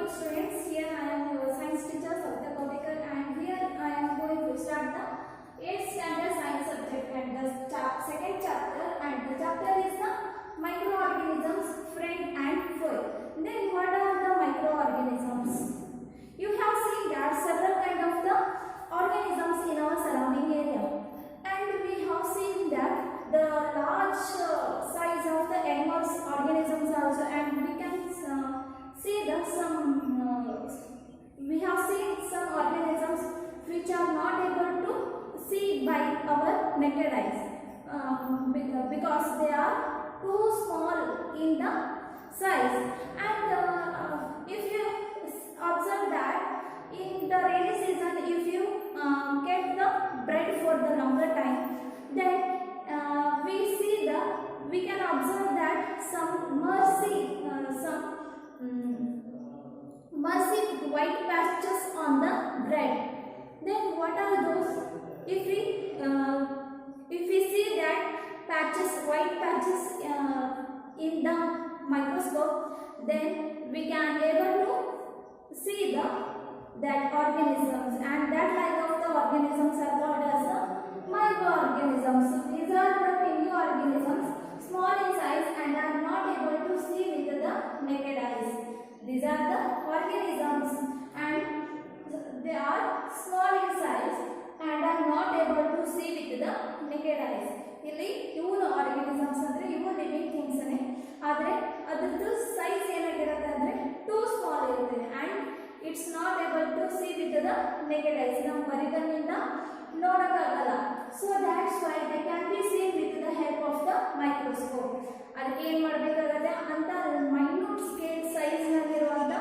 morning students. Here I am your science teacher Savita Kodikar, and here I am going to start the 8th standard science subject and the second chapter, and the chapter is the microorganisms, friend and foe. Then what are the microorganisms? You have seen that several kind of the organisms in our surrounding area, and we have seen that the large size of the animals organisms also, and we can see that we have seen some organisms which are not able to see by our naked eyes because they are too small in the size. And if you observe that in the rainy season, if you get the bread for the longer time, then we can observe that some mercy white patches on the bread. Then what are those? If we see that white patches in the microscope, then we can able to see that organisms, and that type of the organisms are called as the microorganisms. These are the tiny organisms, small in size and are not able to see with the naked eyes. These are the organisms, and they are small in size and are not able to see with the naked eyes. ಇಲ್ಲಿ ಇವು organisms ಅಂದ್ರೆ ಇವು living things ನೇ, ಆದರೆ ಅದರದ್ದು size ಏನಾಗಿರುತ್ತೆ ಅಂದ್ರೆ too small ಇರುತ್ತೆ and it's not able to see with the naked eyes. ನಾವು ಬರಿಗಣ್ಣಿಂದ ನೋಡಕ್ಕಾಗಲ್ಲ. So that's why they can be seen with the help of the microscope. ಅದಕ್ಕೆ ಏನು ಮಾಡಬೇಕಾಗುತ್ತೆ ಅಂತ ಮೈನ್ಯೂಟ್ ಸ್ಕೇಲ್ ಸೈಜ್ ನಲ್ಲಿರುವಂತ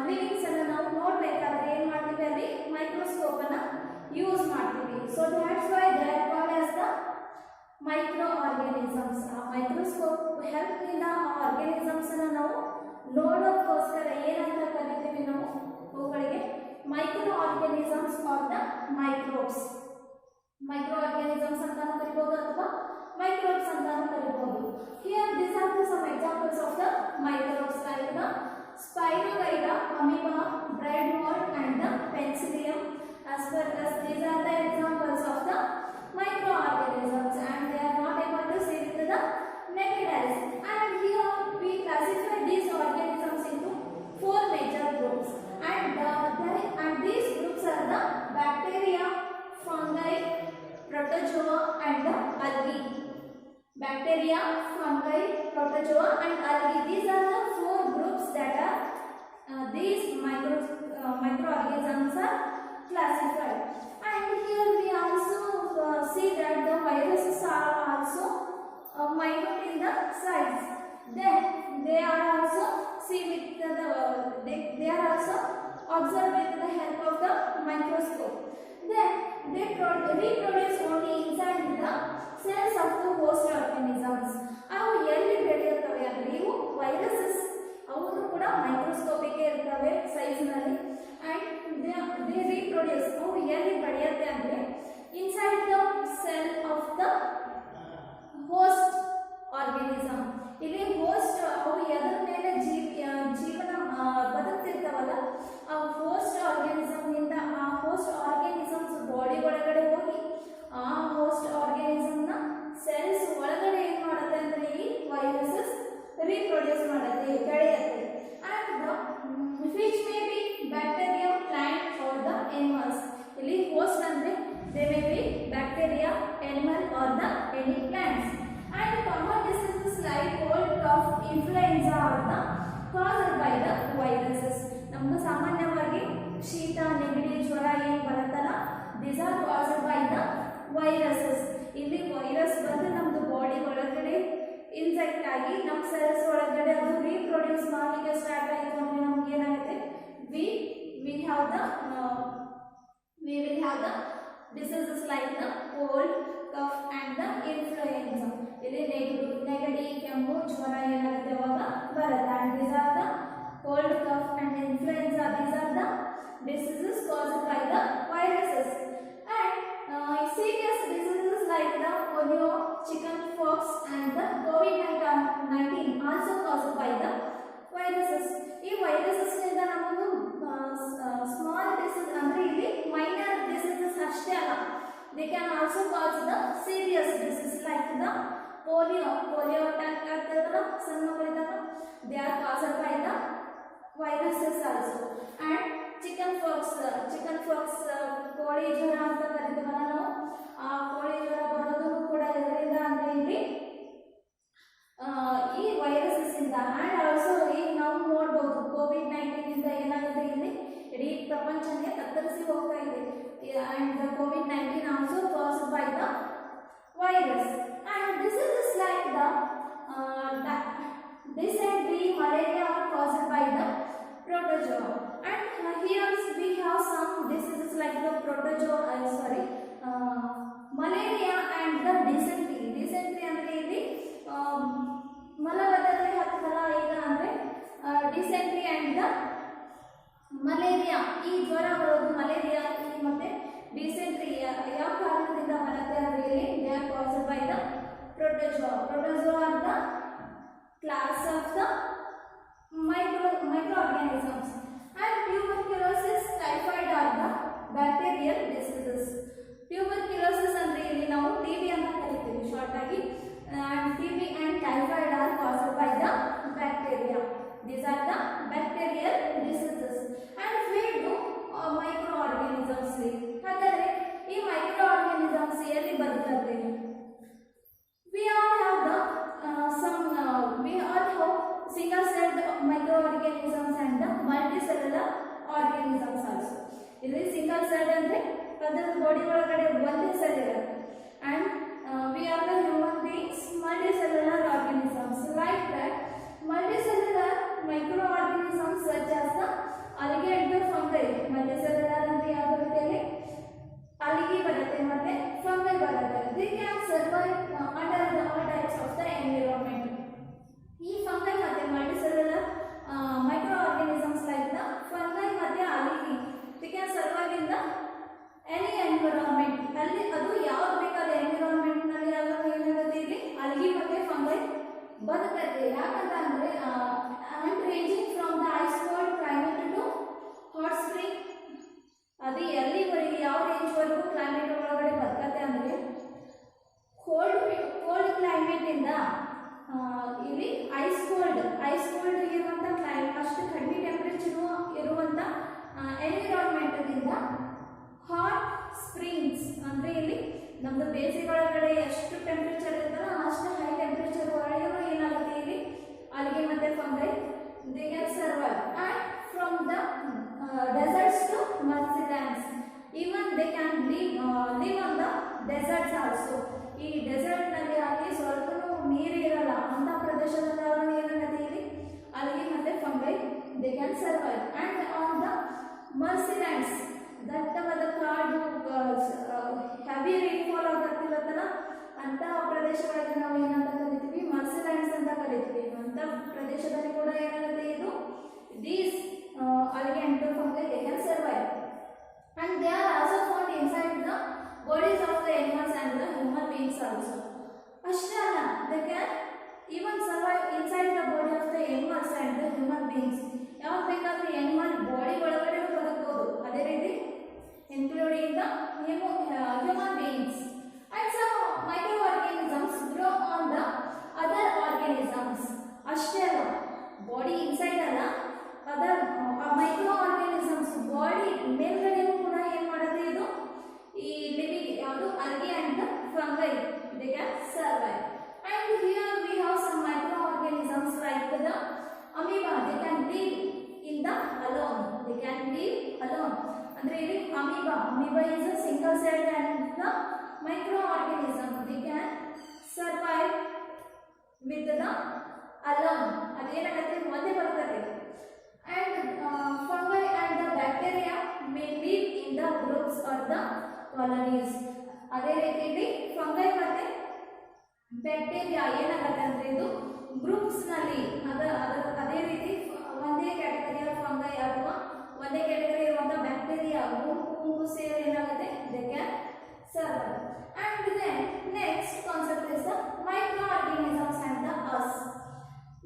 ಲಿವಿಂಗ್ಸ್ ಅನ್ನು ನಾವು ನೋಡಬೇಕಾದ್ರೆ ಏನು ಮಾಡ್ತೀವಿ, ಅಲ್ಲಿ ಮೈಕ್ರೋಸ್ಕೋಪ್ ಅನ್ನು ಯೂಸ್ ಮಾಡ್ತೀವಿ. So that's why they are called as the microorganisms. Microscope help ಇಂದ ಆರ್ಗಾನಿಸಮ್ಸ್ ಅನ್ನು ನಾವು ನೋಡೋದಕ್ಕೋಸ್ಕರ ಏನಂತ ಕರಿತೀವಿ ನಾವು, ಅವುಗಳಿಗೆ micro organisms are the microbes. Micro organisms ಅಂತಾನೂ ಕರಿಬಹುದು ಅಥವಾ microbes ಅಂತಾನೂ ಕರಿಬಹುದು. Here these are some examples of the microbes like the Spirogyra, amoeba, bread mold and the penicillium. As per as these are the examples of the microorganisms, and they are not able to see with the naked eyes. And here we classify these organisms into 4 major groups, and these groups are the bacteria, fungi, protozoa and the algae. Bacteria, fungi, protozoa and algae. These are the 4 groups that are these microorganisms are classified. And here we also see that the viruses are also minute in the size. Then they are also they are also observed with the help of the microscope. Then they reproduce only inside the cells of the host organisms. ಅವು ಎಲ್ಲಿ ಬೆಳೆಯುತ್ತವೆ ಅಂದರೆ ಇವು viruses, ಅವು ಕೂಡ microscopic ಇರ್ತವೆ size ನಲ್ಲಿ, and they reproduce. ಅವು ಎಲ್ಲಿ ಬೆಳೆಯುತ್ತೆ ಅಂದರೆ inside the cell of the host organism. ಇಲ್ಲಿ ಹೋಸ್ಟ್ ಅವು ಎದರ ಮೇಲೆ ಜೀವನ ಬದುಕ್ತಿರ್ತಾವಲ್ಲ, ಆ ಹೋಸ್ಟ್ ಆರ್ಗಾನಿಸಮ್ ನಿಂದ ಆ ಹೋಸ್ಟ್ ಆರ್ಗಾನಿಸಮ್ಸ್ ಬಾಡಿ ಒಳಗಡೆ ಹೋಗಿ ಆ ಹೋಸ್ಟ್ ಆರ್ಗಾನಿಸಮ್ ನ ಸೆಲ್ಸ್ ಒಳಗಡೆ ಏನು ಮಾಡುತ್ತೆ ಅಂದ್ರೆ ಈ ವೈರಸಸ್ ರೀಪ್ರೊಡ್ಯೂಸ್ ಮಾಡುತ್ತೆ, ಬೆಳೆಯುತ್ತೆ. and which may be bacteria, plant or the animals. ಇಲ್ಲಿ ಹೋಸ್ಟ್ ಅಂದ್ರೆ they may be bacteria, animal or the any plants. And common diseases like cold, cough, influenza are the caused by the viruses. ನಮಗೆ ಸಾಮಾನ್ಯವಾಗಿ ಶೀತ, ನೆಗಡಿ, ಜ್ವರ ಏನು ಬರುತ್ತಲ್ಲ, these are caused by the viruses. ಇಲ್ಲಿ ವೈರಸ್ ಬಂದು ನಮ್ದು ಬಾಡಿ ಒಳಗಡೆ ಇನ್ಸೆಕ್ಟ್ ಆಗಿ ನಮ್ಮ ಸೆಲ್ಸ್ ಒಳಗಡೆ ಅದು ರೀಪ್ರೊಡ್ಯೂಸ್ ಮಾಡಲಿಕ್ಕೆ ಸ್ಟಾರ್ಟ್ ಆಯಿತು ಅಂದ್ರೆ ನಮ್ಗೆ ಏನಾಗುತ್ತೆ, we will have the diseases like the cold, cough and the influenza. ಇಲ್ಲಿ ನೆಗಡಿ, ಕೆಮ್ಮು, ಜ್ವರ ಏನಾಗುತ್ತೆ ಅವಾಗ ಬರುತ್ತೆ. And these are the cold, cough and influenza. These are the diseases caused by the viruses. And serious diseases like the polio, chicken pox and the COVID-19 also protozoa malaria and the dysentery. Dysentery ಅಂದರೆ ಇಲ್ಲಿ ಮಲಬದ್ಧತೆ ಹತ್ತಲ್ಲ ಈಗ ಅಂದರೆ dysentery and the malaria. ಈ ಜ್ವರ ಬರೋದು malaria ಮತ್ತು dysentery ಯಾವ ಕಾರಣದಿಂದ ಬರುತ್ತೆ ಅಂದರೆ ಇಲ್ಲಿ they are caused by the protozoa. Protozoa are the class of the microorganisms, and tuberculosis, typhoid are the bacterial diseases. Tuberculosis ಅಂದ್ರೆ ಇಲ್ಲಿ ನಾವು TB ಅಂತ ಕರೀತೀವಿ ಶಾರ್ಟ್ ಆಗಿ, and TB and typhoid are caused by the bacteria. These are the bacterial diseases and feed to microorganisms. ಹಾಗಾದ್ರೆ ಈ microorganisms ಎಲ್ಲಿ ಬದುಕುತ್ತೆ? We all have single-celled microorganisms and the multicellular organisms also. ಇಲ್ಲಿ single cell ಅಂದ್ರೆ ಅದರ body ಒಳಗಡೆ ಒಂದೇ cell ಇರುತ್ತೆ, and we are the human beings multicellular organisms. Like that, multicellular microorganisms such as the algae and the fungi. Multicellular ಅಂದ್ರೆ ಯಾವ ರೀತಿಯಲ್ಲಿ algae ಬರುತ್ತೆ ಮತ್ತೆ fungi ಬರುತ್ತೆ. They can survive under the all types of the environment. ಈ fungi ಮತ್ತೆ multicellular ಮೈಕ್ರೋಆರ್ಗನಿಸಮ್ಸ್ like the fungi ಮತ್ತೆ algae, they can survive in the any environment. ಅಲ್ಲಿ ಅದು ಯಾವ್ದು ಬೇಕಾದ ಎನ್ವಿರಾನ್ಮೆಂಟ್ ನಲ್ಲಿ ಆದರೂ ಏನಾಗುತ್ತೆ ಇಲ್ಲಿ algae ಮತ್ತೆ ಫಂಗೈ ಬದುಕುತ್ತೆ. ಯಾಕಂತ ಅಂದ್ರೆ and ranging from the ice cold climate to hot spring. ಅದು ಎಲ್ಲಿವರೆಗೆ ಯಾವ ರೇಂಜ್ ವರೆಗೂ ಕ್ಲೈಮೇಟ್ ಒಳಗಡೆ ಬದುಕತ್ತೆ ಅಂದ್ರೆ ಕೋಲ್ಡ್ ಕ್ಲೈಮೇಟ್ ಇಂದ ಇಲ್ಲಿ ಐಸ್ ಕೋಲ್ಡ್ ಇರುವಂತ ಕ್ಲೈಮೇಟ್, ಅಷ್ಟು ಕಡಿಮೆ ಟೆಂಪರೇಚರ್ ಇರುವಂತ ಎನ್ವಿರಾನ್ಮೆಂಟ್ದಿಂದ ಹಾಟ್ ಸ್ಪ್ರಿಂಗ್ಸ್ ಅಂದ್ರೆ ಇಲ್ಲಿ ನಮ್ದು ಬೇಸಿಗೆ ಒಳಗಡೆ ಎಷ್ಟು ಟೆಂಪರೇಚರ್ ಇರುತ್ತಲ್ಲ ಅಷ್ಟು ಹೈ ಟೆಂಪರೇಚರ್ ಒಳಗೆ ಏನಾಗುತ್ತೆ ಇಲ್ಲಿ algae ಮತ್ತೆ fungi they can survive. And from the deserts to marshlands, even they can live on the deserts also. ಈ ಡೆಸರ್ಟ್ ನಲ್ಲಿ ಅಲ್ಲಿ ಸ್ವಲ್ಪ ನೀರು ಇರಲ್ಲ ಅಂತ ಪ್ರದೇಶದಲ್ಲಿ ಅವರು ಏನಾಗುತ್ತೆ ಇಲ್ಲಿ algae ಮತ್ತೆ fungi they can survive. And on the marshlands, ದಟ್ಟವಾದ ಕಾಡು ಹೆವಿ ರೈನ್ಫಾಲ್ ಆಗತ್ತಿರುತ್ತಲ್ಲ ಅಂತ ಪ್ರದೇಶಗಳಿಗೆ ನಾವು ಏನಂತ ಕರಿತೀವಿ ಮಾರ್ಷಲ್ಯಾಂಡ್ಸ್ ಅಂತ ಕರಿತೀವಿ. ಅಂತ ಪ್ರದೇಶದಲ್ಲಿ ಕೂಡ ಏನಾಗುತ್ತೆ ಇದು these algae and fungi they can survive, and they are also found inside the bodies of the animals and the human beings also. ಅಷ್ಟೇ ಅಲ್ಲ, they can even survive inside the body of the animals and the human beings. ಯಾವ ಬೇಕಾದ್ರೂ animal body ಒಳಗಡೆ ಬದುಕಬಹುದು, ಅದೇ ರೀತಿ including the human beings. And some microorganisms grow on the other organisms. ಅಷ್ಟೇ ಅಲ್ಲ, ಬಾಡಿ ಇನ್ಸೈಡ್ ಅಲ್ಲ, ಅದರ್ ಮೈಕ್ರೋ ಆರ್ಗಾನಿಸಮ್ಸ್ ಬಾಡಿ ಮೇಲ್ಗಡೆಯೂ ಕೂಡ ಏನ್ ಮಾಡುತ್ತೆ ಇದು ಈ ಲಿವಿಂಗ್ ಯಾವುದು algae and the fungi they can survive. And here we have some microorganisms like the amoeba. They can live in the alone. They can live alone. ಅಂದ್ರೆ ಇಲ್ಲಿ amoeba is a single celled and the microorganism. They can survive with the alone. ಅದೇನಾಗುತ್ತೆ ಒಂದೇ ಬರ್ತದೆ. And fungi and the bacteria may live in the groups or the colonies. ಅದೇ ರೀತಿಯಲ್ಲಿ fungi ಮತ್ತೆ bacteria ಏನಾಗುತ್ತೆ ಅಂದ್ರೆ ಇದು ಗ್ರೂಪ್ಸ್ ನಲ್ಲಿ ಅದೇ ರೀತಿ ಒಂದೇ ಕ್ಯಾಟಗರಿಯ ಫಂಗೈ ಅಥವಾ ಒಂದೇ ಕ್ಯಾಟಗರಿ ಇರುವಂತ ಬ್ಯಾಕ್ಟೀರಿಯಾ ಗುಂಪು ಸೇರಿ ಏನಾಗುತ್ತೆ they can survive. And then next concept is the microorganisms and the us.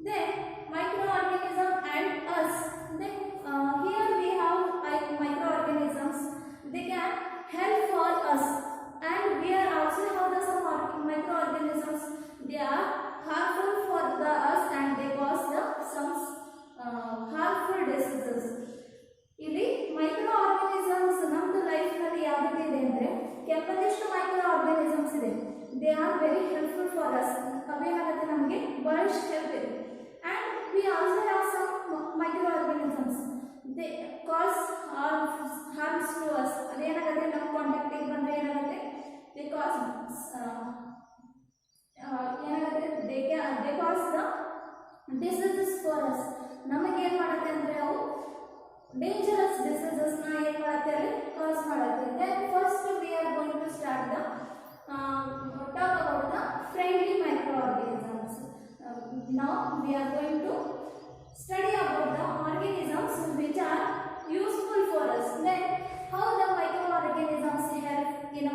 Then microorganism and us. Then here we have microorganisms. They can help for us, and we are also have the some microorganisms. They are harmful for the us and they cause the some harmful diseases. ಇಲ್ಲಿ micro organisms ನಮ್ದು life ನಲ್ಲಿ ಯಾವ ರೀತಿ ಇದೆ ಅಂದ್ರೆ ಕೆಲವೊಂದಿಷ್ಟು micro organisms ಇದೆ. They are very helpful for us. ಅವೇನಾಗುತ್ತೆ ನಮಗೆ ಬಹಳಷ್ಟು ಹೆಲ್ಪ್ ಇದೆ. And we also have some microorganisms. They cause harms to us. ಅದೇನಾಗುತ್ತೆ ನಮ್ಮ ಕಾಂಟ್ಯಾಕ್ಟಿಗೆ ಬಂದ್ರೆ ಏನಾಗುತ್ತೆ they cause the diseases for us. ನಮಗೆ ಏನು ಮಾಡುತ್ತೆ ಅಂದ್ರೆ ಅವು ಡೇಂಜರಸ್ ಡಿಸೀಸಸ್ ನ ಏನು ಮಾಡುತ್ತೆ ಅಲ್ಲಿ ಕಾಸ್ ಮಾಡುತ್ತೆ. Then now we are going to study about the organisms which are useful for us. Then how the microorganisms help in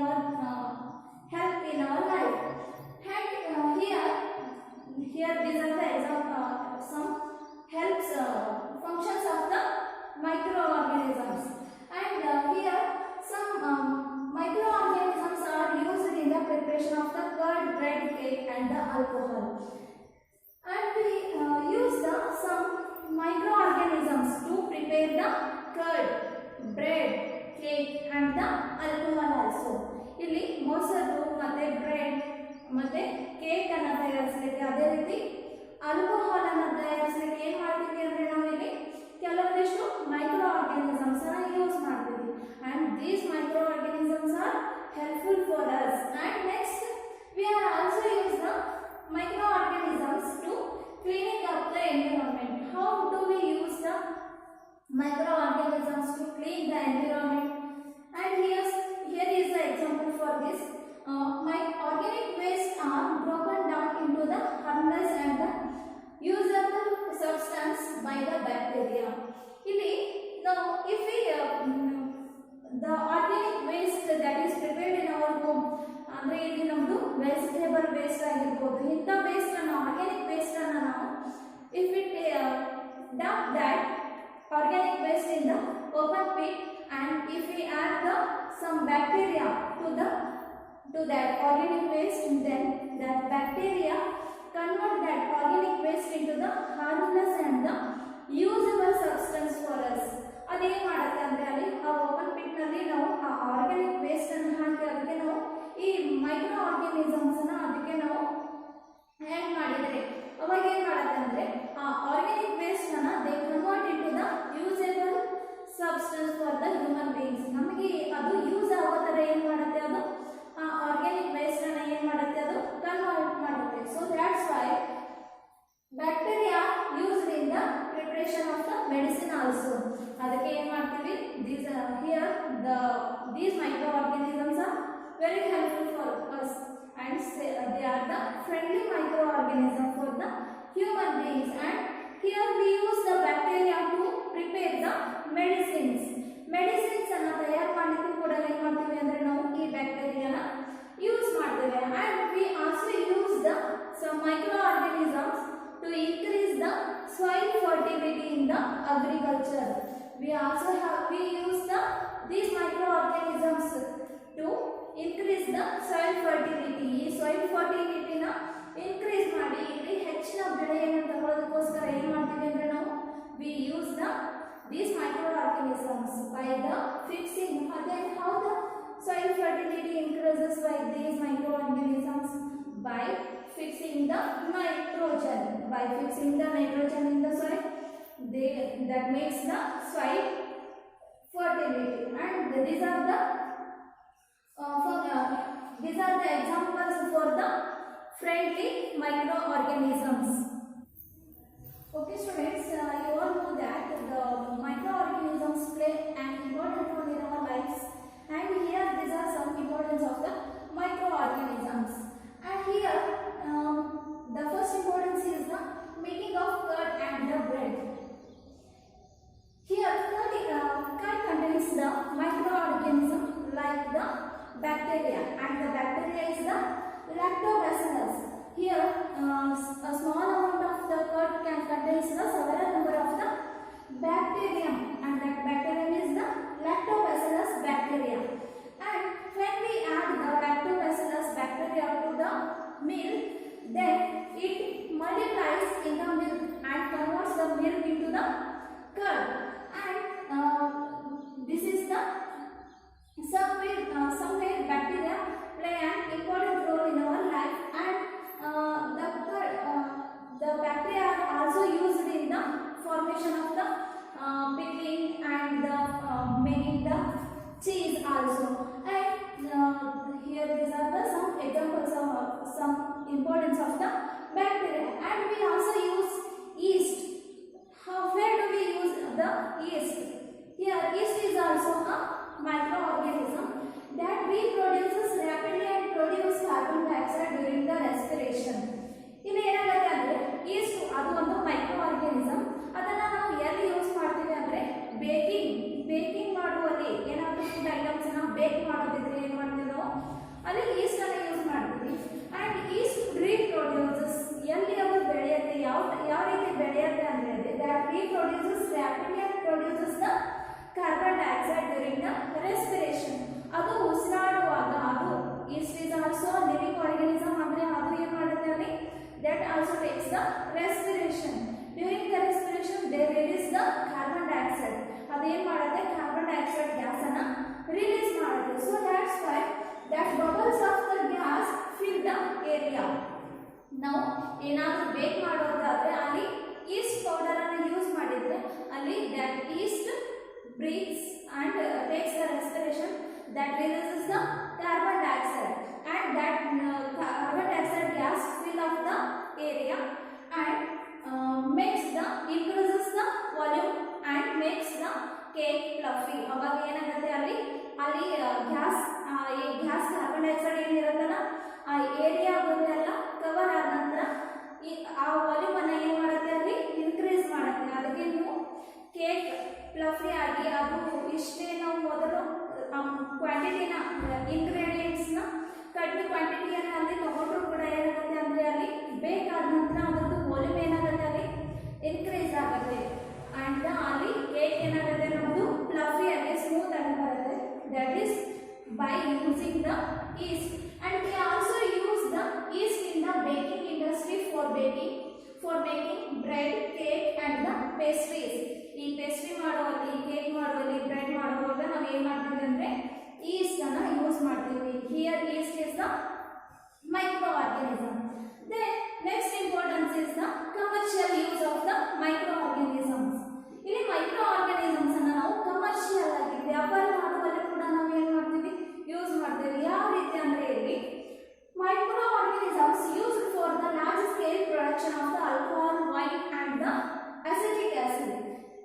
our life. And here these are the some helps functions of the microorganisms. And here some microorganisms are used in the preparation of the curd, bread, cake and the alcohol. And we use some microorganisms to prepare the curd, bread, cake and the alcohol also. ಇಲ್ಲಿ ಮೊಸರು ಮತ್ತೆ bread ಮತ್ತೆ cake ಅನ್ನು ತಯಾರಿಸಲಿಕ್ಕೆ ಅದೇ ರೀತಿ alcohol ಅನ್ನು ತಯಾರಿಸಲಿಕ್ಕೆ ಏನು ಮಾಡ್ತೀವಿ ಅಂದ್ರೆ ನಾವು ಇಲ್ಲಿ ಕೆಲವೊಂದಿಷ್ಟು ಮೈಕ್ರೋ ಆರ್ಗಾನಿಸಮ್ಸ್ ಅನ್ನು ಯೂಸ್ ಮಾಡ್ತೀವಿ. And these microorganisms are helpful for us. And next we are also use the microorganisms to cleaning up the environment. How do we use the microorganisms to clean the environment? And here is the example for this. My organic waste are broken down into the harmless and the usable substance by the bacteria. ಇಲ್ಲಿ now if we the organic waste that is prepared in our home, ಅಂದ್ರೆ ಇಲ್ಲಿ ನಮ್ಮದು vegetable waste ಆಗಿರ್ಬೋದು, ಇಂಥ waste ಅನ್ನು organic waste ಅನ್ನು ನಾವು if we dump that organic waste in the open pit and if we add some bacteria to that organic waste, then that bacteria convert that organic waste into the harmless and the usable substance for us. ಅದೇನು ಮಾಡುತ್ತೆ ಅಂದರೆ ಅಲ್ಲಿ ಆ open pit ನಲ್ಲಿ ನಾವು ಆ organic waste ಅನ್ನು ಹಾಕಿ ಅದಕ್ಕೆ ನಾವು ಈ ಮೈಕ್ರೋ ಆರ್ಗ್ಯಾನಿಸಮ್ಸ್ ಅನ್ನ ಅದಕ್ಕೆ ನಾವು ಆ್ಯಡ್ ಮಾಡಿದರೆ ಅವಾಗ ಏನು ಮಾಡುತ್ತೆ ಅಂದರೆ ಆ ಆರ್ಗ್ಯಾನಿಕ್ ವೇಸ್ಟ್ ಅನ್ನ they convert into the usable substance for the human beings. ನಮಗೆ ಅದು ಯೂಸ್ ಆಗೋ ಥರ ಏನು ಮಾಡುತ್ತೆ, ಅದು ಆ ಆರ್ಗ್ಯಾನಿಕ್ ವೇಸ್ಟ್ ಅನ್ನ ಏನು ಮಾಡುತ್ತೆ, ಅದು ಕನ್ವರ್ಟ್ ಮಾಡುತ್ತೆ. So that's Y bacteria used in the preparation of the medicine also. ಅದಕ್ಕೆ ಏನು ಮಾಡ್ತೀವಿ, these microorganisms are very helpful for us and they are the friendly microorganisms for the human beings. And here we use the bacteria to prepare the medicines. Medicines ಅನ್ನು ತಯಾರು ಮಾಡಲಿಕ್ಕೂ ಕೂಡ ಏನು ಮಾಡ್ತೀವಿ ಅಂದರೆ ನಾವು ಈ ಬ್ಯಾಕ್ಟೀರಿಯಾನ ಯೂಸ್ ಮಾಡ್ತೇವೆ. and we also use some microorganisms to increase the soil fertility in the agriculture. We use these microorganisms to increase the soil fertility. ಈ soil fertility ನ increase ಮಾಡಿ ಇಲ್ಲಿ ಹೆಚ್ಚಿನ ಬೆಳೆಯನ್ನು ತಗೊಳ್ಳೋದಕ್ಕೋಸ್ಕರ ಏನು ಮಾಡ್ತೀವಿ ಅಂದರೆ ನಾವು we use these microorganisms by the fixing. Then how the soil fertility increases by these microorganisms? By fixing the nitrogen. By fixing the nitrogen in the soil, that makes the soil fertility. And these are the examples for the friendly microorganisms. Okay students, you all know that the microorganisms play an important role in our lives, and here these are some importance of the microorganisms. And here the first importance is the making of curd and the bread. Here curd contains the microorganism like the bacteria, and the bacteria is the lactobacillus. Here a small amount of the curd can contains the several number of the bacterium, and that bacterium is the lactobacillus bacteria. And when we add the lactobacillus bacteria to the milk, then it multiplies in the milk and converts the milk into the curd. And this is the somewhere bacteria play an important role in our life. And the bacteria are also used in the formation of the pickling and the making the cheese also. And here these are some examples of some importance of the bacteria. And we also use yeast. Where do we use the yeast? Here yeast is also a microorganism that reproduces rapidly and produce carbon dioxide during the respiration. ಇಲ್ಲಿ ಏನಾಗುತ್ತೆ ಅಂದರೆ East ಅದು ಒಂದು micro organism. ಅದನ್ನು ನಾವು ಎಲ್ಲಿ use ಮಾಡ್ತೀವಿ ಅಂದರೆ ಬೇಕಿಂಗ್ ಮಾಡುವಲ್ಲಿ ಏನಾದರೂ ಫುಡ್ ಐಟಮ್ಸನ್ನ ಬೇಕ್ ಮಾಡೋದಿದ್ರೆ ಏನು ಮಾಡ್ತೀವಿ ನಾವು ಅಲ್ಲಿ ಈಸ್ಟನ್ನು ಯೂಸ್ ಮಾಡ್ತೀವಿ. ಆ್ಯಂಡ್ ಈಸ್ಟ್ ರೀಪ್ರೊಡ್ಯೂಸಸ್ ಎಲ್ಲಿ ಅದು ಬೆಳೆಯುತ್ತೆ, ಯಾವ ರೀತಿ ಬೆಳೆಯುತ್ತೆ ಅಂದರೆ that reproduces rapidly and produces the carbon dioxide during the respiration. ಅದು ಉಸಿರಾಡುವಾಗ ಅದು yeast is also living organism. ಅಂದರೆ ಅದು ಏನು ಮಾಡುತ್ತೆ ಅಲ್ಲಿ that also takes the respiration. During the respiration they release the carbon dioxide. ಅದೇನು ಮಾಡುತ್ತೆ ಕಾರ್ಬನ್ ಡೈಆಕ್ಸೈಡ್ ಗ್ಯಾಸನ್ನು ರಿಲೀಸ್ ಮಾಡುತ್ತೆ. So that's why that bubbles of the gas fill the area. ನಾವು ಏನಾದರೂ ಬೇಕ್ ಮಾಡೋದಾದ್ರೆ ಅಲ್ಲಿ ಈಸ್ಟ್ ಪೌಡರ್ ಅನ್ನು ಯೂಸ್ ಮಾಡಿದ್ರೆ ಅಲ್ಲಿ that yeast breathes and takes the respiration that releases the carbon dioxide and that carbon dioxide gas fill up the area and increases the volume and makes the cake fluffy. ಅವಾಗ ಏನಾಗುತ್ತೆ ಅಲ್ಲಿ gas carbon dioxide ಏನಿರುತ್ತಲ್ಲ ಆ area ಬಂದೆಲ್ಲ cover ಆದ ನಂತರ ಆ volume ಅನ್ನು ಏನು ಮಾಡುತ್ತೆ ಅಲ್ಲಿ ಇನ್ಕ್ರೀಸ್ ಮಾಡುತ್ತೆ. ಅದಕ್ಕೆ ನೀವು ಕೇಕ್ ಫ್ಲಫಿ ಆಗಿ ಅದು ಇಷ್ಟೇ ನಾವು ಮೊದಲು ಕ್ವಾಂಟಿಟಿನ ಇಂಗ್ರೀಡಿಯೆಂಟ್ಸ್ನ ಕಡಿಮೆ ಕ್ವಾಂಟಿಟಿಯನ್ನು ಅಲ್ಲಿ ತಗೊಂಡ್ರು ಕೂಡ ಏನಾಗುತ್ತೆ ಅಂದರೆ ಅಲ್ಲಿ ಬೇಕಾದ ನಂತರ ಅದರದ್ದು ವಾಲ್ಯೂಮ್ ಏನಾಗುತ್ತೆ ಅಲ್ಲಿ ಇನ್ಕ್ರೀಸ್ ಆಗುತ್ತೆ. ಆ್ಯಂಡ್ ಅಲ್ಲಿ ಕೇಕ್ ಏನಾಗುತ್ತೆ ನಮ್ಮದು ಫ್ಲಫಿ ಆಗಿ ಸ್ಮೂತ್ ಆಗಿ ಬರುತ್ತೆ. That is by using the yeast. And we also use the yeast in the baking industry for making bread, cake and the pastries. ಈ ಪೇಸ್ಟ್ರಿ ಮಾಡುವಲ್ಲಿ, ಕೇಕ್ ಮಾಡುವಲ್ಲಿ, ಬ್ರೆಡ್ ಮಾಡುವಾಗ ನಾವು ಏನು ಮಾಡ್ತೀವಿ ಅಂದರೆ yeast ಅನ್ನು ಯೂಸ್ ಮಾಡ್ತೀವಿ. Here yeast is the microorganism. Then next importance is the commercial use of the microorganisms. ಇಲ್ಲಿ microorganisms ಅನ್ನು ನಾವು ಕಮರ್ಷಿಯಲ್ ಆಗಿ ವ್ಯಾಪಾರ ಮಾಡುವಲ್ಲಿ ಕೂಡ ನಾವು ಏನು ಮಾಡ್ತೀವಿ ಯೂಸ್ ಮಾಡ್ತೀವಿ. ಯಾವ ರೀತಿ ಅಂದರೆ ಇಲ್ಲಿ micro organisms used for the large scale production of the alcohol, wine and the acetic acid.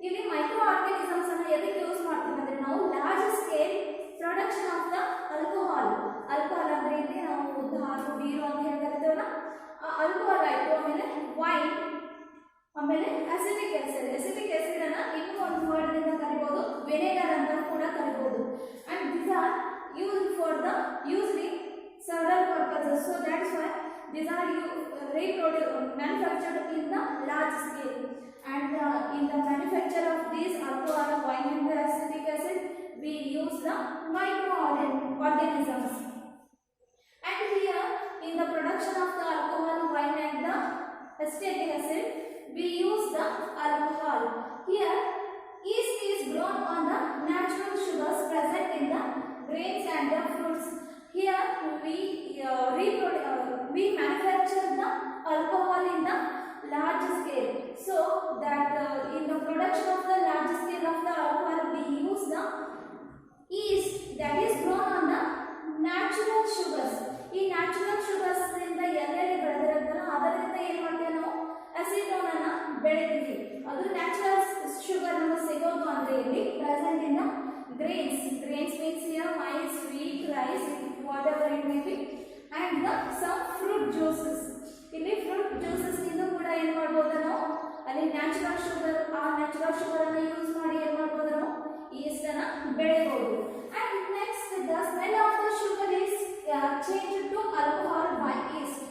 ಇಲ್ಲಿ ಮೈಕ್ರೋ ಆರ್ಗನಿಸಮ್ಸ್ ಅನ್ನು ಎದಕ್ಕೆ ಯೂಸ್ ಮಾಡ್ತೀವಿ ಅಂದರೆ ನಾವು large scale production of the alcohol ಅಂದರೆ ಇಲ್ಲಿ ನಾವು ದಾರು ಬೀರು ಅಂತ ಹೇಳ್ತಿರ್ತೇವಲ್ಲ ಆಲ್ಕೋಹಾಲ್ ಆಯಿತು, ಆಮೇಲೆ ವೈನ್, ಆಮೇಲೆ ಅಸಿಟಿಕ್ ಆಸಿಡ್ ಅನ್ನು ಇನ್ನೂ ಒಂದು ವರ್ಡ್ದಿಂದ ಕರಿಬೋದು ವಿನೆಗರ್ ಅಂತ ಕೂಡ ಕರಿಬೋದು. And this are used in several purposes. So that's why these are manufactured in the large scale. And in the manufacture of these alcohol, wine and the acetic acid, we use the microorganisms. And here in the production of the alcohol, wine and the acetic acid, we use the alcohol. Here yeast is grown on the natural sugars present in the grains and the fruits. Here we manufacture the alcohol in the large scale. So that in the production of the large scale of the alcohol we use the yeast that is grown on the natural sugars. ಈ natural sugars ಇಂದ ಎಲ್ಲೆಲ್ಲಿ ಬೆಳೆದಿರುತ್ತಲ್ಲ ಅದರಿಂದ ಏನು ಮಾಡ್ತೀವಿ ನಾವು acetone ಅನ್ನು ಬೆಳಿತೀವಿ. ಅದು ನ್ಯಾಚುರಲ್ ಶುಗರ್ ನಮಗೆ ಸಿಗೋದು ಅಂದರೆ ಇಲ್ಲಿ present in the grains means here maize, wheat, rice, whatever it may be, and the some fruit juices. ಇಲ್ಲಿ ಫ್ರೂಟ್ ಜ್ಯೂಸಸ್ ಇಂದ ಕೂಡ ಏನು ಮಾಡ್ಬೋದು ನಾವು ಅಲ್ಲಿ ನ್ಯಾಚುರಲ್ ಶುಗರ್ ಅನ್ನು ಯೂಸ್ ಮಾಡಿ ಏನು ಮಾಡ್ಬೋದು ನಾವು ಈಸ್ಟ್ ಅನ್ನು ಬೆಳೆಯಬಹುದು. And next the smell of the sugar is change to alcohol by yeast.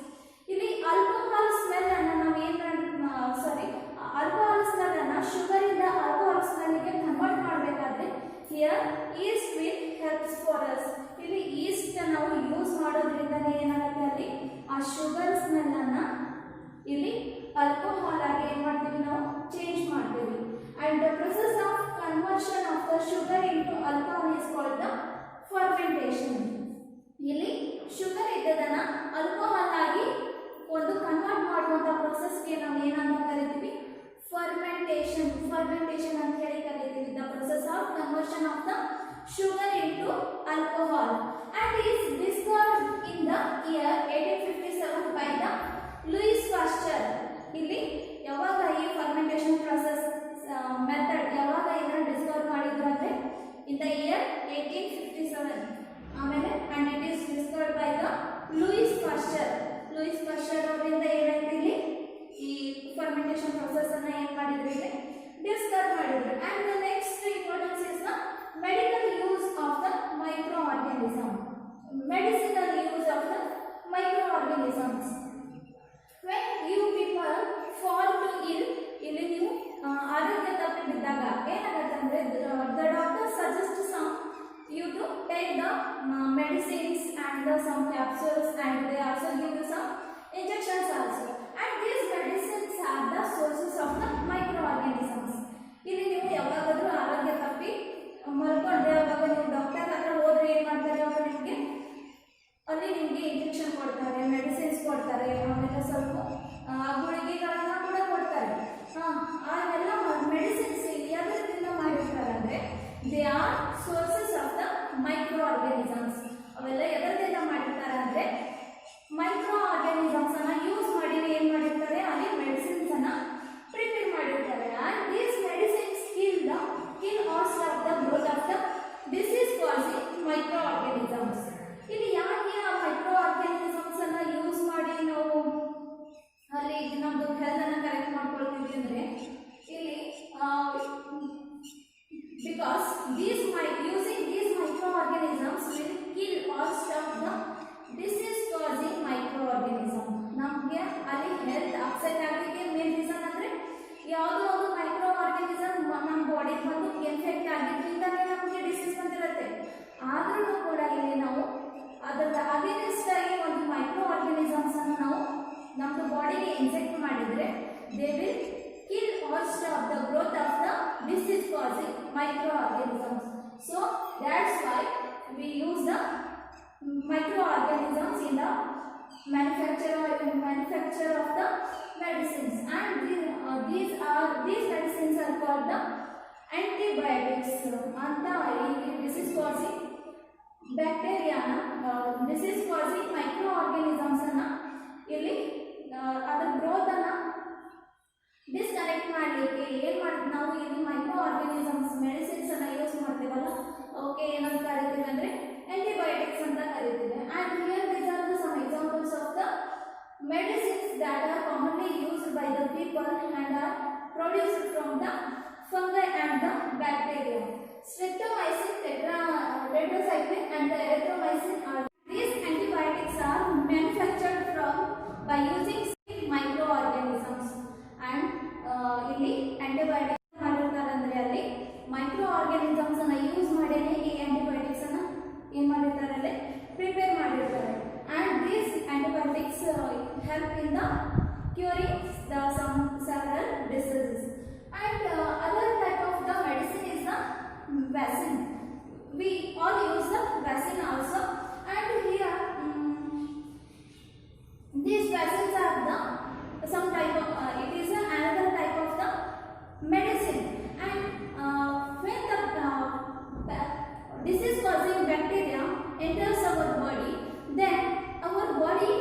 ಇಲ್ಲಿ ಆಲ್ಕೋಹಾಲ್ ಸ್ಮೆಲ್ ಅನ್ನು ನಾವು ಆಲ್ಕೋಹಾಲ್ ಸ್ಮೆಲ್ ಅನ್ನು ಶುಗರ್ ಇಂದ ಆಲ್ಕೋಹಾಲ್ ಸ್ಮೆಲ್ಗೆ ಕನ್ವರ್ಟ್ ಮಾಡಬೇಕಾದ್ರೆ here yeast will helps for us. ಇಲ್ಲಿ yeast ನಾವು ಯೂಸ್ ಮಾಡೋದ್ರಿಂದ ಏನಾಗುತ್ತೆ ಅಲ್ಲಿ ಆ ಶುಗರ್ ಸ್ಮೆಲ್ ಅನ್ನ ಇಲ್ಲಿ ಆಲ್ಕೋಹಾಲ್ ಆಗಿ ಏನು ಮಾಡ್ತೀವಿ ನಾವು ಚೇಂಜ್ ಮಾಡ್ತೀವಿ. and the process of conversion of the sugar into alcohol is called the fermentation. ಇಲ್ಲಿ ಶುಗರ್ ಇದ್ದದನ್ನ ಆಲ್ಕೋಹಾಲ್ ಆಗಿ ಒಂದು ಕನ್ವರ್ಟ್ ಮಾಡುವಂತ ಪ್ರೊಸೆಸ್ಗೆ ನಾವು ಏನಂತ ಕರಿತೀವಿ fermentation ಅಂತ ಹೇಳಿ ಕರೀತೀವಿ. the process of conversion of the sugar into alcohol and is discovered in the year 1857 by the Louis Pasteur. ಇಲ್ಲಿ ಯಾವಾಗ ಈ ಫರ್ಮೆಂಟೇಷನ್ ಪ್ರೊಸೆಸ್ ಮೆಥಡ್ ಯಾವಾಗ ಇದನ್ನ ಡಿಸ್ಕವರ್ ಮಾಡಿದ್ರು ಅಂದ್ರೆ in the year 1857. ಆಮೇಲೆ and it is discovered by the Louis Pasteur ಅವರಿಂದ ಏನಾಯ್ತು ಇಲ್ಲಿ ಈ some capsules, and they also give you some injections also. And these medicines are the sources of the microorganisms. ಇಲ್ಲಿ ನೀವು ಯಾವಾಗಾದ್ರೂ ಆರೋಗ್ಯ ತಪ್ಪಿ ಮಲ್ಕೊಂಡ್ರೆ ಅವಾಗ ನೀವು ಡಾಕ್ಟರ್ ಹತ್ರ ಹೋದ್ರೆ ಏನು ಮಾಡ್ತಾರೆ, ಅವರು ನಿಮಗೆ ಅಲ್ಲಿ ನಿಮಗೆ ಇಂಜೆಕ್ಷನ್ ಕೊಡ್ತಾರೆ, ಮೆಡಿಸಿನ್ಸ್ ಕೊಡ್ತಾರೆ, ಆಮೇಲೆ ಸ್ವಲ್ಪ ಗುಳಿಗೆಗಳನ್ನ ಕೂಡ ಕೊಡ್ತಾರೆ. ಅವೆಲ್ಲ ಮೆಡಿಸಿನ್ಸ್ ಯಾವುದರಿಂದ ಮಾಡಿರ್ತಾರೆ ಅಂದರೆ they are sources of the micro organisms. ಅವೆಲ್ಲ ಎದರಿಂದ ಮಾಡಿರ್ತಾರೆ ಅಂದರೆ ಮೈಕ್ರೋ ಆರ್ಗ್ಯಾನಿಸಮ್ಸ್ ಅನ್ನ ಯೂಸ್ ಮಾಡಿ ಏನು ಮಾಡಿರ್ತಾರೆ, ಅಲ್ಲಿ ಮೆಡಿಸಿನ್ಸ್ ಅನ್ನ ಪ್ರಿಪೇರ್ ಮಾಡಿರ್ತಾರೆ. And these medicines kill or stop the growth of the disease causing micro organisms. ಇಲ್ಲಿ ಯಾಕೆ ಆ ಮೈಕ್ರೋ ಆರ್ಗ್ಯಾನಿಸಮ್ಸ್ ಅನ್ನ ಯೂಸ್ ಮಾಡಿ ನಾವು ಅಲ್ಲಿ ನಮ್ಮದು ಹೆಲ್ತ್ ಅನ್ನ ಕರೆಕ್ಟ್ ಮಾಡ್ಕೊಳ್ತೀವಿ ಅಂದರೆ ಇಲ್ಲಿ because using these microorganisms will kill or stop the disease causing microorganism. ನಮಗೆ ಅಲ್ಲಿ ಹೆಲ್ತ್ ಅಪ್ಸೆಟ್ ಆಗಲಿಕ್ಕೆ ಮೇನ್ ರೀಸನ್ ಅಂದರೆ ಯಾವುದೋ ಒಂದು ಮೈಕ್ರೋ ಆರ್ಗ್ಯಾನಿಸಮ್ ನಮ್ಮ ಬಾಡಿಗೆ ಬಂದು ಇನ್ಫೆಕ್ಟ್ ಆಗಿದ್ರಿಂದಲೇ ನಮಗೆ ಡಿಸೀಸ್ ಬಂದಿರುತ್ತೆ. ಆದ್ರೂ ಕೂಡ ಇಲ್ಲಿ ನಾವು ಅದರ ಅಗೇನೆಸ್ಟ್ ಆಗಿ ಒಂದು ಮೈಕ್ರೋ ಆರ್ಗ್ಯಾನಿಸಮ್ಸ್ ಅನ್ನು ನಾವು ನಮ್ಮ ಬಾಡಿಗೆ ಇನ್ಜೆಕ್ಟ್ ಮಾಡಿದರೆ they will kill or stop the growth of the disease causing microorganisms. So that's why we use the microorganisms in the manufacture of the medicines. And these medicines are called the antibiotics. Anta disease causing bacteria disease causing microorganisms anna illi adar growth anna disconnect ಮಾಡಲಿಕ್ಕೆ ಏನು ಮಾಡ್ತೀವಿ ನಾವು, ಇಲ್ಲಿ micro organisms medicines ಅನ್ನ use ಮಾಡ್ತೀವಲ್ಲ, okay ಏನಂತ ಕರಿತೀವಿ ಅಂದರೆ ಆಂಟಿಬಯೋಟಿಕ್ಸ್ ಅಂತ ಕರಿತೀವಿ. And here these are the some examples of the medicines that are commonly used by the people and are produced from the fungi and the bacteria. Streptomycin, tetracycline and the erythromycin are these antibiotics are manufactured by using microorganisms. And ಇಲ್ಲಿ antibiotics ಮಾಡಿರ್ತಾರೆ ಅಂದರೆ ಅಲ್ಲಿ micro organisms ಅನ್ನ use ಮಾಡಿನೇ ಈ antibiotics ಅನ್ನ ಏನು ಮಾಡಿರ್ತಾರೆ ಅಲ್ಲಿ ಪ್ರಿಪೇರ್ ಮಾಡಿರ್ತಾರೆ. And these antibiotics help in the curing the several diseases. And other type of the medicine is the vaccine. We all use the vaccine also. And here these vaccines are the some type of it is another type of the medicine. And when the disease causing bacteria enters our body, then our body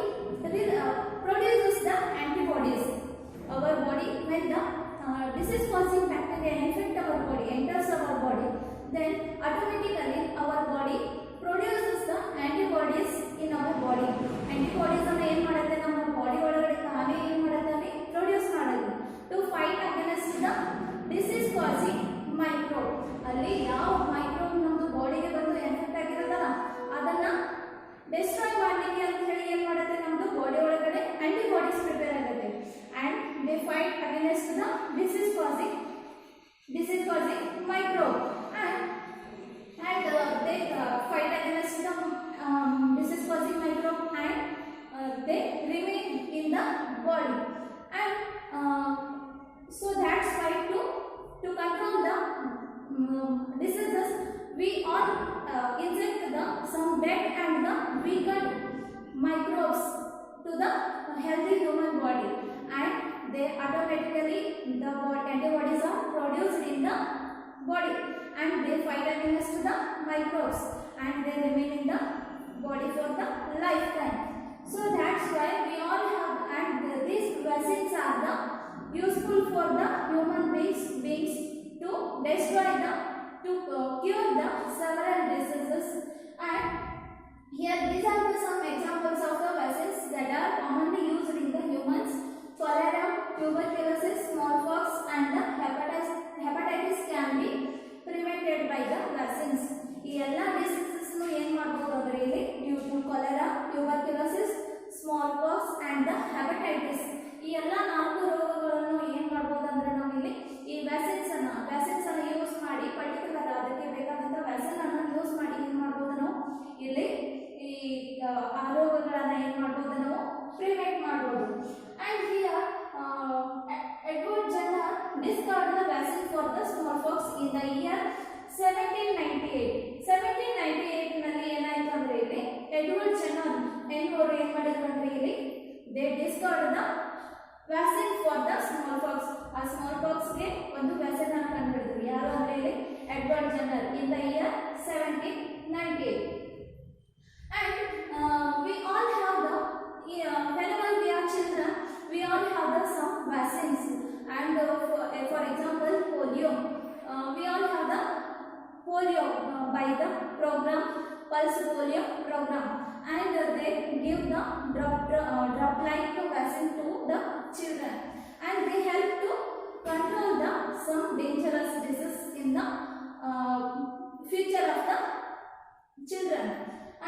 produces the antibodies. Our body, when the disease causing bacteria infect our body, enters our body, then automatically our body produces the antibodies in our body. Antibodies ಅನ್ನು ಏನು ಮಾಡುತ್ತೆ, ನಮ್ಮ body ಒಳಗಡೆ ತಾನೇ ಏನು ಮಾಡುತ್ತೆ, produce ಮಾಡೋದು to fight against the disease causing microbe. ಅಲ್ಲಿ ಯಾವ ಮೈಕ್ರೋಬ್ ನಮ್ಮದು ಬಾಡಿಗೆ ಬಂದು ಎಫೆಕ್ಟ್ ಆಗಿರೋದಲ್ಲ ಅದನ್ನ ಡಿಸ್ಟ್ರಾಯ್ ಮಾಡಲಿಕ್ಕೆ ಅಂತ ಹೇಳಿ ಏನು ಮಾಡುತ್ತೆ, ನಮ್ಮದು ಬಾಡಿ ಒಳಗಡೆ ಆಂಟಿಬಾಡೀಸ್ ಪ್ರಿಪೇರ್ ಆಗುತ್ತೆ. And they fight against the disease causing microbe. And they fight against the disease causing microbe, and they remain in the body. And so that's why to control the diseases we all inject some dead and the weakened microbes to the healthy human body, and they automatically the antibodies are produced in the body, and they fight against the microbes, and they remain in the body for the lifetime. So that's why we all have, and these vaccines are the useful for the human beings to destroy to cure the several diseases. And here these are some examples of the vaccines that are commonly used in the humans: cholera, tuberculosis, smallpox, and the hepatitis can be prevented by the vaccines. ಈ ಎಲ್ಲ diseases ಏನು ಮಾಡಬಹುದು ಅಂದ್ರೆ ಇಲ್ಲಿ cholera, tuberculosis, smallpox and the hepatitis ಈ ಎಲ್ಲ 4 ರೋಗಗಳನ್ನು ಏನು ಮಾಡಬಹುದು ಅಂದ್ರೆ ನಾವು ಇಲ್ಲಿ ಈ ವ್ಯಾಕ್ಸಿನ್ಸ್ ಅನ್ನು ಯೂಸ್ ಮಾಡಿ ಪರ್ಟಿಕ್ಯುಲರ್ ಅದಕ್ಕೆ ಬೇಕಾದಂತ ವ್ಯಾಕ್ಸಿನ್ ಅನ್ನು ಯೂಸ್ ಮಾಡಿ ಏನು ಮಾಡಬಹುದು ನಾವು ಇಲ್ಲಿ ಈ vaccine for the small pox. ಆ ಸ್ಮಾಲ್ ಪಾಕ್ಸ್ಗೆ ಒಂದು ವ್ಯಾಕ್ಸಿನ್ ಅನ್ನು ಕಂಡುಹಿಡಿದ್ರು. ಯಾರು ಅಂದ್ರೆ ಇಲ್ಲಿ Edward Jenner in the year 1798. And we all have the whenever we are children, we all have the some vaccines. And for example, polio. We all have the polio by the program Pulse Polio program, and they give the drop-like vaccine to the children, and they help to control the some dangerous disease in the future of the children.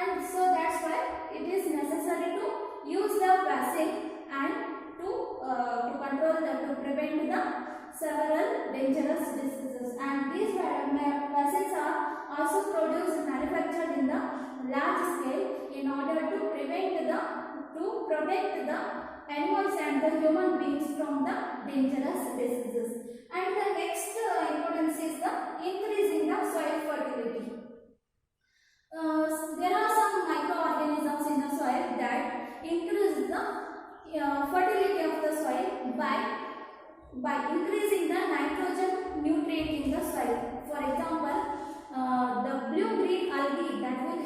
And so that's why it is necessary to use the vaccine and to control to prevent the several dangerous diseases. And these vaccines are also produced and manufactured in the large scale in order to protect the animals and the human beings from the dangerous diseases. And the next importance is the increase in the soil fertility. There are some microorganisms in the soil that increase the fertility of the soil by increasing the nitrogen nutrient in the soil. For example, the blue-green algae that will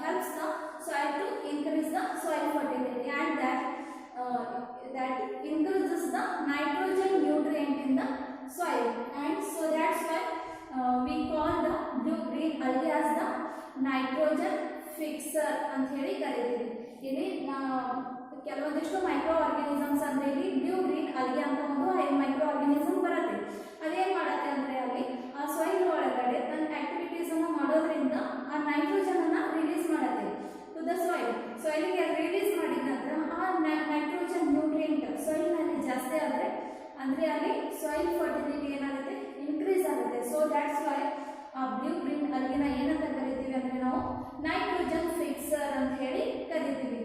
helps the soil to increase the soil fertility, and that increases the nitrogen nutrient in the soil. And so that's why we call the blue-green algae as the nitrogen fixer ಅಂತ ಹೇಳಿ ಕರೀತೀವಿ. ಇಲ್ಲಿ ಕೆಲವೊಂದಿಷ್ಟು micro organisms ಅಂದ್ರೆ ಇಲ್ಲಿ blue green algae ಅಂತ ಒಂದು micro organism ಬರುತ್ತೆ. ಅದೇನ್ ಮಾಡುತ್ತೆ ಅಂದ್ರೆ ಅಲ್ಲಿ ಆ ಸಾಯಿಲ್ ಒಳಗಡೆ ತನ್ನ ಆಕ್ಟಿವಿಟೀಸ್ ಅನ್ನು ಮಾಡೋದ್ರಿಂದ ಆ ನೈಟ್ರೋಜನ್ ಅನ್ನ ರಿಲೀಸ್ ಮಾಡುತ್ತೆ ಟು ದ ಸಾಯಿಲ್ಗೆ ರಿಲೀಸ್ ಮಾಡಿದ ನಂತರ ಆ ನೈಟ್ರೋಜನ್ ನ್ಯೂಟ್ರಿಯೆಂಟ್ ಸಾಯಿಲ್ ನಲ್ಲಿ ಜಾಸ್ತಿ ಆದ್ರೆ ಅಂದ್ರೆ ಅಲ್ಲಿ ಸಾಯಿಲ್ ಫರ್ಟಿಲಿಟಿ ಏನಾಗುತ್ತೆ, ಇನ್ಕ್ರೀಸ್ ಆಗುತ್ತೆ. ಸೊ ದ್ಯಾಟ್ಸ್ ವೈ ಆ ಬ್ಲೂ ಗ್ರೀನ್ ಅಲ್ಗೆನ ಏನಂತ ಕರಿತೀವಿ ಅಂದ್ರೆ ನಾವು ನೈಟ್ರೋಜನ್ ಫಿಕ್ಸರ್ ಅಂತ ಹೇಳಿ ಕರಿತೀವಿ.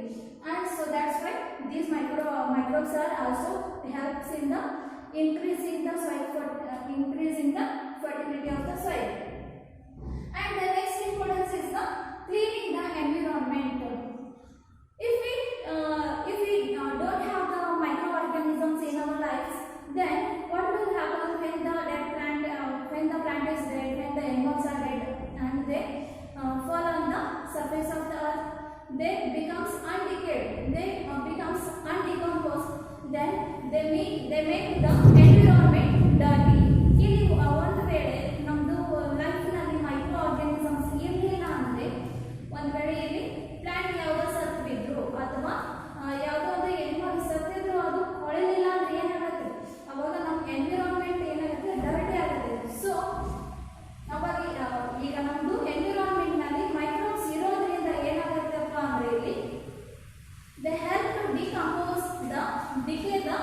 And so that's why these microbes are also helps in the increasing the fertility of the soil. And the next importance is the cleaning the environment. If we don't have the microorganisms in our lives, then what will happen when the plant is dead, when the animals are dead and they fall on the surface of the earth? They becomes undecayed, they becomes undecomposed, then they make the environment dirty. ಇಲ್ಲಿ ಒಂದು ವೇಳೆ ನಮ್ಮದು ಲೈಫ್ನಲ್ಲಿ micro organisms ಇರಲಿಲ್ಲ ಅಂದರೆ, ಒಂದು ವೇಳೆ ಇಲ್ಲಿ plant ಯಾವುದೋ ಸತ್ತು ಬಿದ್ರು ಅಥವಾ ಯಾವುದೋ ಒಂದು ಎನಿಮಲ್ ಸತ್ತಿದ್ರು, ಅದು ಹೊಳೆಲಿಲ್ಲ ಅಂದ್ರೆ ಏನಾಗುತ್ತೆ, ಅವಾಗ ನಮ್ಮ ಎನ್ವಿರಾನ್ಮೆಂಟ್ ಏನಾಗುತ್ತೆ, ಡರ್ಟಿ ಆಗುತ್ತೆ. ಸೊ ಅವಾಗ ಈಗ ನಮ್ಮದು ಎನ್ವಿರಾನ್ಮೆಂಟ್ನಲ್ಲಿ ಮೈಕ್ರೋಬ್ಸ್ ಇರೋದ್ರಿಂದ ಏನಾಗುತ್ತಪ್ಪ ಅಂದರೆ ಇಲ್ಲಿ they help to decay the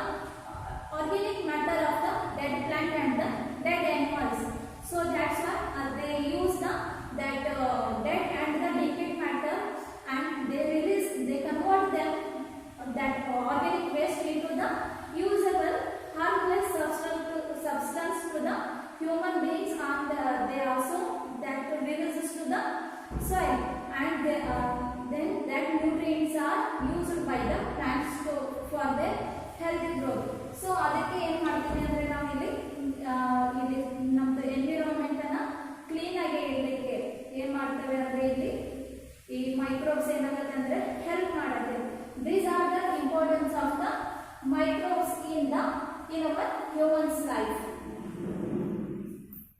organic matter of the dead plant and the dead animals. So that's why they use that dead and the decayed matter, and they convert them that organic waste into the usable harmless substance to the human beings, and they also that releases to the soil, and then that nutrients are used by the plants for their healthy growth. So ಅದಕ್ಕೆ ಏನು ಮಾಡ್ತೀವಿ ಅಂದರೆ ನಾವು ಇಲ್ಲಿ ನಮ್ಮದು environment ಅನ್ನ clean ಆಗಿ ಇಡಲಿಕ್ಕೆ ಏನು ಮಾಡ್ತೇವೆ ಅಂದರೆ ಇಲ್ಲಿ ಈ ಮೈಕ್ರೋಬ್ಸ್ ಏನಾಗುತ್ತೆ ಅಂದರೆ ಹೆಲ್ಪ್ ಮಾಡುತ್ತೆ. These are the importance of the microbes in our human's life.